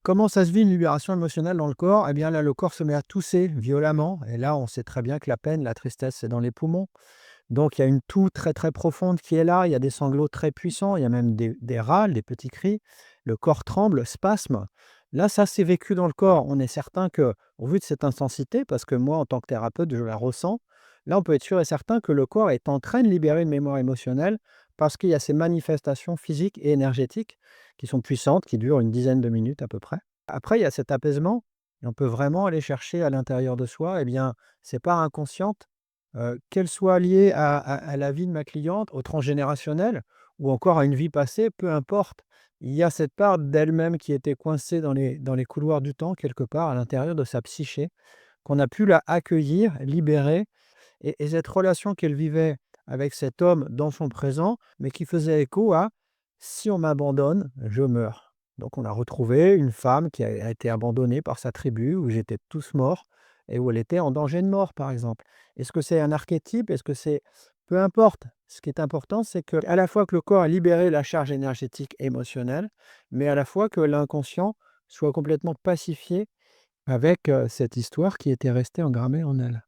Comment ça se vit une libération émotionnelle dans le corps? Eh bien là, le corps se met à tousser violemment et là, on sait très bien que la peine, la tristesse, c'est dans les poumons. Donc il y a une toux très, très profonde qui est là, il y a des sanglots très puissants, il y a même des râles, des petits cris. Le corps tremble, spasme. Là, ça, c'est vécu dans le corps. On est certain que, au vu de cette intensité, parce que moi, en tant que thérapeute, je la ressens, là, on peut être sûr et certain que le corps est en train de libérer une mémoire émotionnelle parce qu'il y a ces manifestations physiques et énergétiques qui sont puissantes, qui durent une dizaine de minutes à peu près. Après, il y a cet apaisement et on peut vraiment aller chercher à l'intérieur de soi, eh bien, ces parts inconscientes, qu'elles soient liées à la vie de ma cliente, au transgénérationnel ou encore à une vie passée, peu importe. Il y a cette part d'elle-même qui était coincée dans les couloirs du temps, quelque part à l'intérieur de sa psyché, qu'on a pu la accueillir, libérer et cette relation qu'elle vivait avec cet homme dans son présent, mais qui faisait écho à: «Si on m'abandonne, je meurs». Donc on a retrouvé une femme qui a été abandonnée par sa tribu, où ils étaient tous morts et où elle était en danger de mort, par exemple. Est-ce que c'est un archétype? Est-ce que c'est peu importe. Ce qui est important, c'est que à la fois que le corps a libéré la charge énergétique émotionnelle, mais à la fois que l'inconscient soit complètement pacifié avec, cette histoire qui était restée engrammée en elle.